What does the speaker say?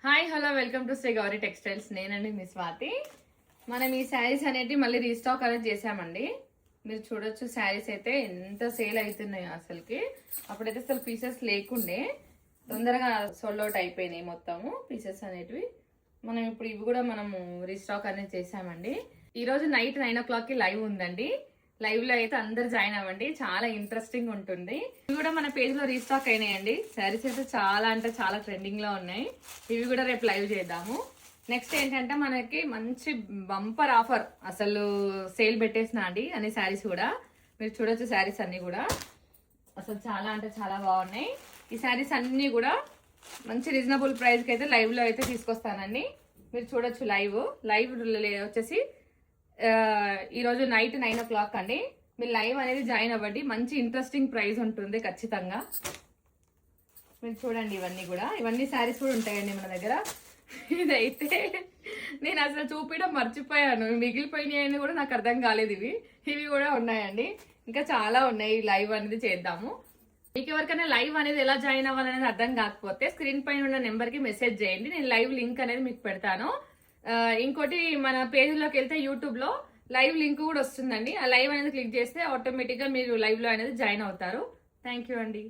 Hi hello welcome to Sri Gauri textiles. నేనండి మీ స్వాతి. మనం ఈ శారీస్ అనేవి మళ్ళీ రీస్టాక్ అనేది చేసామండి. మీరు చూడొచ్చు శారీస్ అయితే ఎంత సేల్ అవుతున్నాయో అసలుకి. అప్పుడైతే అసలు పీసెస్ లేకుండే తొందరగా సోల్డ్ అవుట్ అయిపోయినాయి మొత్తము పీసెస్ అనేటివి. మనం ఇప్పుడు ఇవి కూడా మనము రీస్టాక్ అనేది చేసామండి. ఈరోజు నైట్ 9 o'clock లైవ్ ఉందండి. లైవ్ లో అయితే అందరు జాయిన్ అవ్వండి, చాలా ఇంట్రెస్టింగ్ ఉంటుంది. ఇవి కూడా మన పేజ్ లో రీస్టాక్ అయినాయండి. శారీస్ అయితే చాలా అంటే చాలా ట్రెండింగ్ లో ఉన్నాయి. ఇవి కూడా రేపు లైవ్ చేద్దాము. నెక్స్ట్ ఏంటంటే మనకి మంచి బంపర్ ఆఫర్, అసలు సేల్ పెట్టేసిన అండి అన్ని శారీస్ కూడా. మీరు చూడొచ్చు శారీస్ అన్ని కూడా అసలు చాలా అంటే చాలా బాగున్నాయి. ఈ శారీస్ అన్ని కూడా మంచి రీజనబుల్ ప్రైస్ కి అయితే లైవ్ లో అయితే తీసుకొస్తానండి. మీరు చూడొచ్చు లైవ్ వచ్చేసి ఈరోజు నైట్ 9 o'clock అండి. మీరు లైవ్ అనేది జాయిన్ అవ్వండి, మంచి ఇంట్రెస్టింగ్ ప్రైస్ ఉంటుంది ఖచ్చితంగా. మీరు చూడండి ఇవన్నీ శారీస్ కూడా ఉంటాయండి మన దగ్గర. ఇదైతే నేను అసలు చూపించడం మర్చిపోయాను, మిగిలిపోయినాయని కూడా నాకు అర్థం కాలేదు. ఇవి కూడా ఉన్నాయండి, ఇంకా చాలా ఉన్నాయి. లైవ్ అనేది చేద్దాము. మీకు ఎవరికైనా లైవ్ అనేది ఎలా జాయిన్ అవ్వాలనేది అర్థం కాకపోతే స్క్రీన్ పైన ఉన్న నెంబర్కి మెసేజ్ చేయండి, నేను లైవ్ లింక్ అనేది మీకు పెడతాను. ఇంకోటి మన పేజ్లోకి వెళ్తే యూట్యూబ్ లో లైవ్ లింక్ కూడా వస్తుందండి. ఆ లైవ్ అనేది క్లిక్ చేస్తే ఆటోమేటిక్ గా మీరు లైవ్ లో అనేది జాయిన్ అవుతారు. థ్యాంక్ యూ అండి.